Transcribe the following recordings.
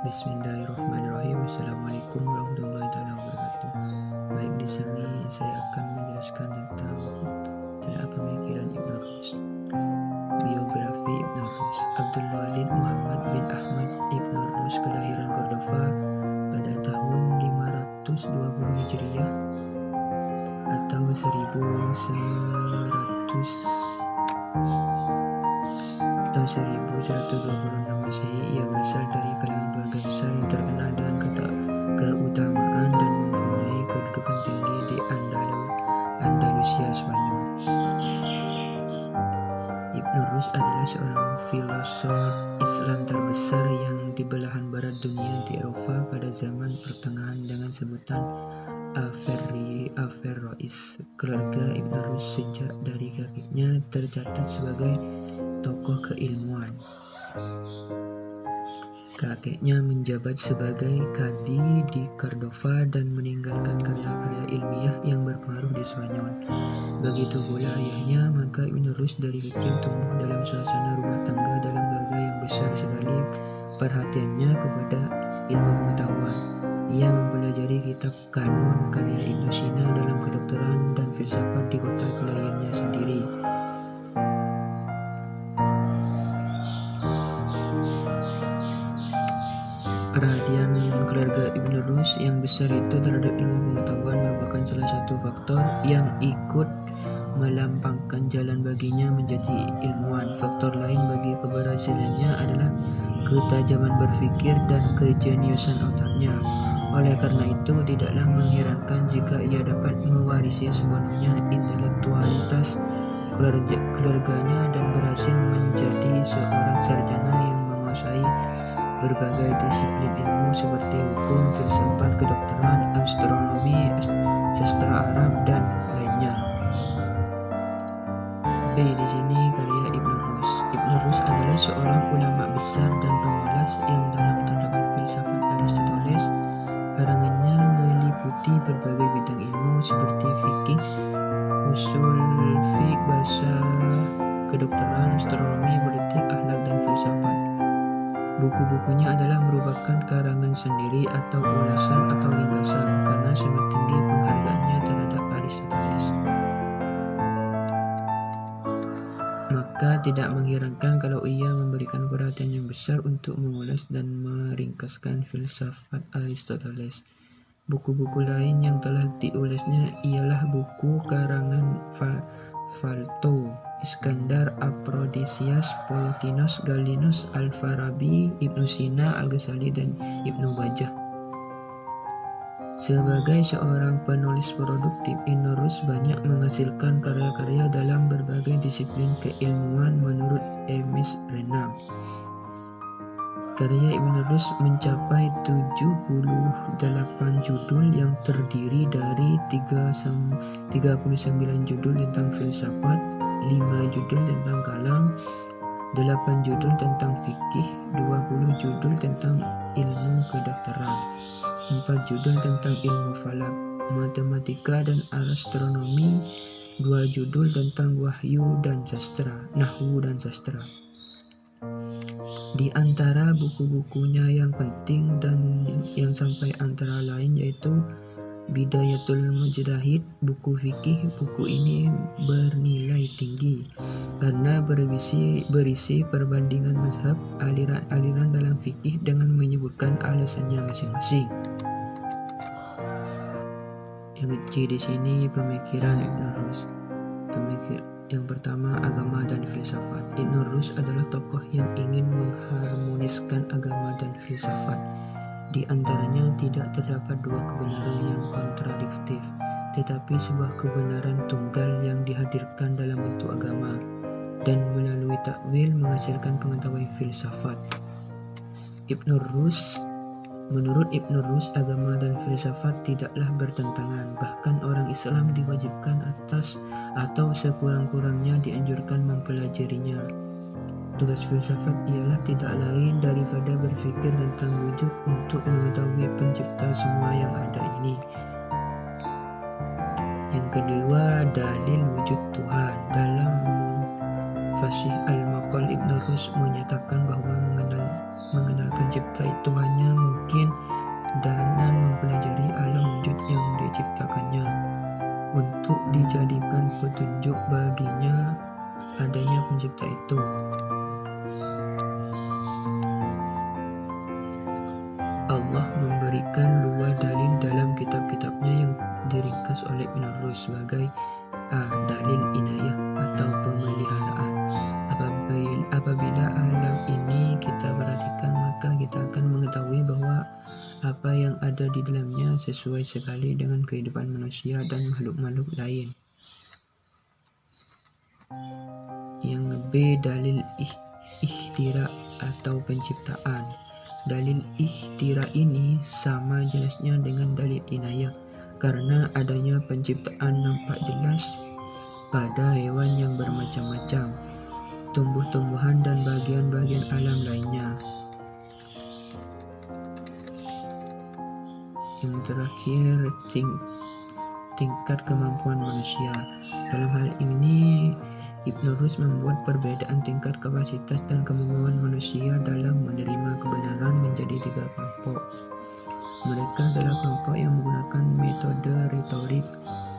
Bismillahirrahmanirrahim. Assalamualaikum warahmatullahi wabarakatuh. Baik, di sini saya akan menjelaskan tentang pemikiran Ibn Rushd. Biografi Ibn Rushd. Abdul Walid Muhammad bin Ahmad Ibn Rushd kelahiran Cordova pada tahun 520 Hijriah atau 1126 Masehi. Ia berasal dari kalangan keluarga besar yang terkenal dengan keutamaan dan mempunyai kedudukan tinggi di Andalusia, Spanyol. Ibn Rushd adalah seorang filosof Islam terbesar yang di belahan barat dunia di Eropa pada zaman pertengahan dengan sebutan Averroes. Keluarga Ibn Rushd sejak dari kakeknya tercatat sebagai tokoh keilmuan. Kakeknya menjabat sebagai kadi di Cordova dan meninggalkan karya-karya ilmiah yang berpengaruh di Spanyol. Begitu pula ayahnya, maka Ibn Rushd dari kecil tumbuh dalam suasana rumah tangga dalam keluarga yang besar sekali perhatiannya kepada ilmu pengetahuan. Ia mempelajari kitab kanon karya Ibn Sina dalam kedokteran dan filsafat di kota kelahirannya sendiri. Perhatian keluarga Ibn Rushd yang besar itu terhadap ilmu pengetahuan merupakan salah satu faktor yang ikut melampangkan jalan baginya menjadi ilmuwan. Faktor lain bagi keberhasilannya adalah ketajaman berpikir dan kejeniusan otaknya. Oleh karena itu, tidaklah mengherankan jika ia dapat mewarisi sepenuhnya intelektualitas keluarganya dan berhasil menjadi seorang sarjana yang menguasai berbagai disiplin ilmu seperti hukum, filsafat, kedokteran, astronomi, sastra Arab, dan lainnya. Di sini karya Ibn Rushd. Ibn Rushd adalah seorang ulama besar dan pengulas yang dalam terdapat filsafat Aristoteles. Karangannya meliputi berbagai bidang ilmu seperti fikih, usul fiqh, bahasa, kedokteran, astronomi, politik, akhlak, dan filsafat. Buku-bukunya adalah merupakan karangan sendiri atau ulasan atau ringkasan karena sangat tinggi penghargaannya terhadap Aristoteles. Maka tidak mengherankan kalau ia memberikan perhatian yang besar untuk mengulas dan meringkaskan filsafat Aristoteles. Buku-buku lain yang telah diulasnya ialah buku karangan Plato, Iskandar, Aphrodisias, Plotinus, Galenus, Al-Farabi, Ibnu Sina, Al-Ghazali, dan Ibnu Bajjah. Sebagai seorang penulis produktif, Ibn Rushd banyak menghasilkan karya-karya dalam berbagai disiplin keilmuan menurut Ernest Renan. Karya Ibn Rushd mencapai 78 judul yang terdiri dari 39 judul tentang filsafat, 5 judul tentang kalam, 8 judul tentang fikih, 20 judul tentang ilmu kedokteran, 4 judul tentang ilmu falak, matematika dan astronomi, 2 judul tentang nahwu dan sastra. Di antara buku-bukunya yang penting dan yang sampai antara lain yaitu Bidayatul Mujtahid, buku fikih. Buku ini bernilai tinggi karena berisi perbandingan mazhab aliran-aliran dalam fikih dengan menyebutkan alasannya masing-masing. Yang kecil di sini pemikiran Ibn Rushd. Yang pertama, agama dan filsafat. Ibn Rushd adalah tokoh yang ingin mengharmoniskan agama dan filsafat. Di antaranya tidak terdapat dua kebenaran yang kontradiktif, tetapi sebuah kebenaran tunggal yang dihadirkan dalam bentuk agama, dan melalui takwil menghasilkan pengetahuan filsafat. Menurut Ibn Rushd, agama dan filsafat tidaklah bertentangan, bahkan orang Islam diwajibkan atas atau sekurang-kurangnya dianjurkan mempelajarinya. Tugas filsafat ialah tidak lain daripada berpikir tentang wujud untuk mengetahui pencipta semua yang ada ini. Yang kedua, dalil wujud Tuhan. Dalam Fasih Al-Maqal, Ibn Rushd menyatakan bahwa mengenal Rus sebagai dalil inayah atau pemeliharaan. Apabila alam ini kita perhatikan, maka kita akan mengetahui bahwa apa yang ada di dalamnya sesuai sekali dengan kehidupan manusia dan makhluk-makhluk lain. Yang B, dalil ikhtira atau penciptaan. Dalil ikhtira ini sama jelasnya dengan dalil inayah karena adanya penciptaan nampak jelas pada hewan yang bermacam-macam, tumbuh-tumbuhan dan bagian-bagian alam lainnya. Yang terakhir, tingkat kemampuan manusia. Dalam hal ini Ibnu Rus membuat perbedaan tingkat kapasitas dan kemampuan manusia dalam menerima kebenaran menjadi 3 kelompok. Mereka adalah kelompok yang menggunakan metode retorik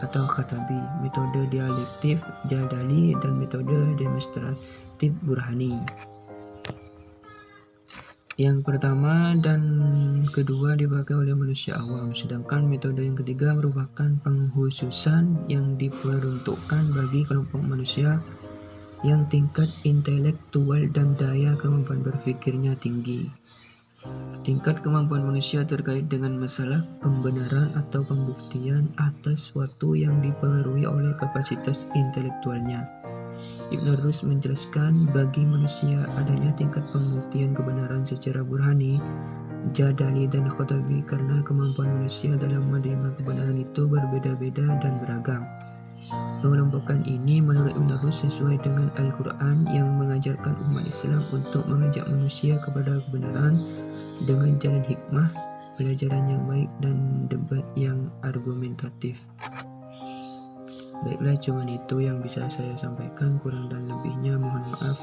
atau khatabi, metode dialektif jadali, dan metode demonstratif burhani. Yang pertama dan kedua dipakai oleh manusia awam, sedangkan metode yang ketiga merupakan pengkhususan yang diperuntukkan bagi kelompok manusia yang tingkat intelektual dan daya kemampuan berpikirnya tinggi. Tingkat kemampuan manusia terkait dengan masalah pembenaran atau pembuktian atas suatu yang dipengaruhi oleh kapasitas intelektualnya. Ibnu Rus menjelaskan bagi manusia adanya tingkat pembuktian kebenaran secara burhani, jadali, dan khatabi karena kemampuan manusia dalam menerima kebenaran itu berbeda-beda dan beragam. Pengelompokan ini menurut Ibnu Rus sesuai dengan Al-Quran yang mengajarkan umat Islam untuk mengajak manusia kepada kebenaran dengan jalan hikmah, pelajaran yang baik, dan debat yang argumentatif. Baiklah, cuman itu yang bisa saya sampaikan, kurang dan lebihnya mohon maaf.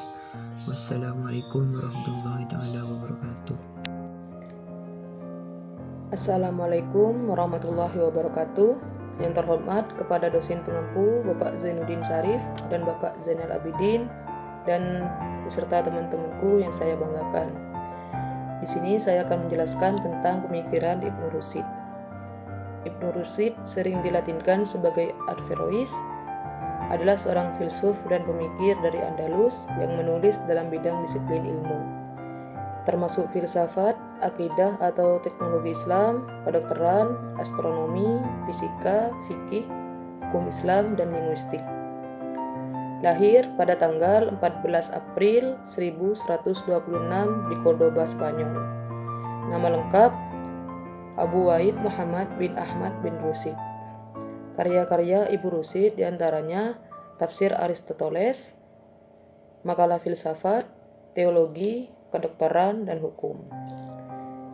Wassalamualaikum warahmatullahi taala wabarakatuh. Assalamualaikum warahmatullahi wabarakatuh. Yang terhormat kepada dosen pengampu Bapak Zainuddin Sarif dan Bapak Zainal Abidin dan beserta teman-temanku yang saya banggakan. Di sini saya akan menjelaskan tentang pemikiran Ibnu Rushd. Ibnu Rushd sering dilatinkan sebagai Averroes, adalah seorang filsuf dan pemikir dari Andalus yang menulis dalam bidang disiplin ilmu, termasuk filsafat, akidah atau teknologi Islam, kedokteran, astronomi, fisika, fikih, hukum Islam, dan linguistik. Lahir pada tanggal 14 April 1126 di Cordoba, Spanyol. Nama lengkap Abu Wahid Muhammad bin Ahmad bin Rushd. Karya-karya Ibu Rushd diantaranya Tafsir Aristoteles, makalah filsafat, teologi, kedokteran, dan hukum.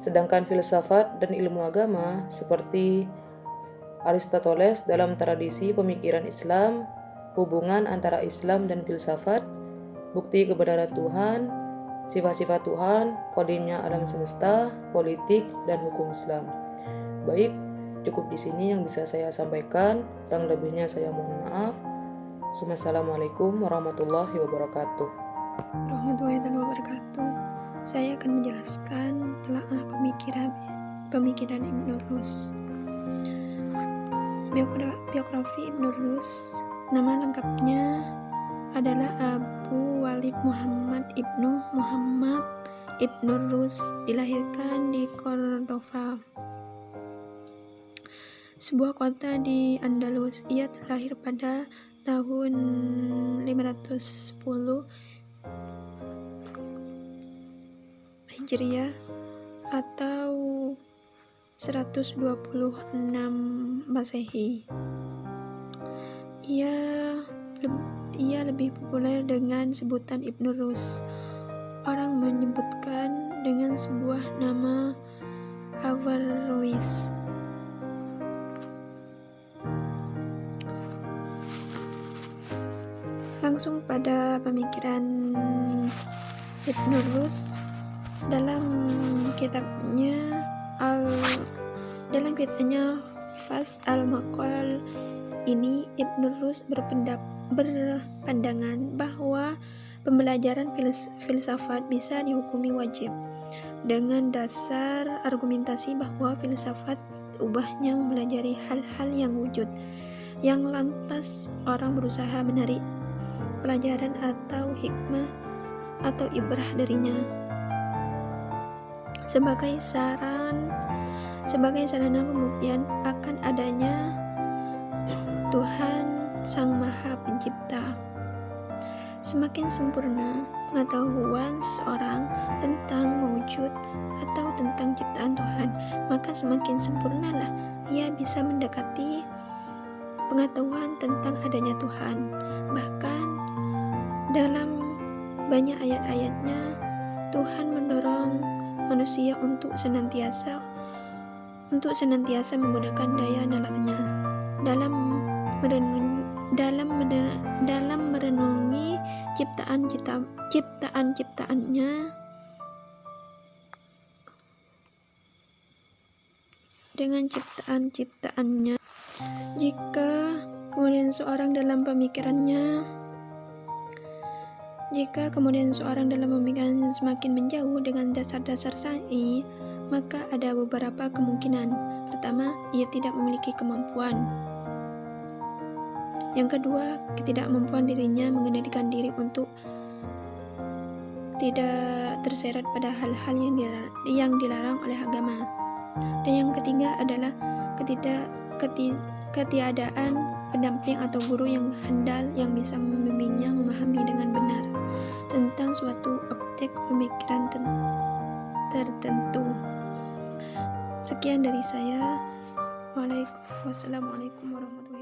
Sedangkan filsafat dan ilmu agama seperti Aristoteles dalam tradisi pemikiran Islam, hubungan antara Islam dan filsafat, bukti kebenaran Tuhan, sifat-sifat Tuhan, kodimnya alam semesta, politik, dan hukum Islam. Baik, cukup di sini yang bisa saya sampaikan. Yang lebihnya saya mohon maaf. Wassalamualaikum warahmatullahi wabarakatuh. Warahmatullahi wabarakatuh. Saya akan menjelaskan telaah pemikiran Ibnu Rus. Biografi Ibnu Rus, nama lengkapnya adalah Abu Walid Muhammad Ibnu Muhammad Ibnu Rus, dilahirkan di Cordoba, sebuah kota di Andalus. Ia terlahir pada tahun 510 Hijriah atau 126 Masehi. Ia lebih populer dengan sebutan Ibnu Rus. Orang menyebutkan dengan sebuah nama Averroes. Langsung pada pemikiran Ibnu Rus dalam kitabnya Fas al-Maqal ini, Ibnu Rus berpandangan bahwa pembelajaran filsafat bisa dihukumi wajib dengan dasar argumentasi bahwa filsafat ubahnya mempelajari hal-hal yang wujud yang lantas orang berusaha menarik pelajaran atau hikmah atau ibrah darinya. Sebagai sarana pembuktian akan adanya Tuhan Sang Maha Pencipta. Semakin sempurna pengetahuan seorang tentang wujud atau tentang ciptaan Tuhan, maka semakin sempurnalah ia bisa mendekati pengetahuan tentang adanya Tuhan. Bahkan dalam banyak ayat-ayatnya Tuhan mendorong manusia untuk senantiasa menggunakan daya nalarnya dalam merenungi ciptaan-ciptaannya, dengan ciptaan-ciptaannya. Jika kemudian seorang dalam pemikirannya semakin menjauh dengan dasar-dasar syar'i, maka ada beberapa kemungkinan. Pertama, ia tidak memiliki kemampuan. Yang kedua, ketidakmampuan dirinya mengendalikan diri untuk tidak terseret pada hal-hal yang dilarang oleh agama. Dan yang ketiga adalah ketiadaan pendamping atau guru yang handal yang bisa membimbingnya memahami dengan benar tentang suatu objek pemikiran tertentu. Sekian dari saya. Wassalamualaikum warahmatullahi wabarakatuh.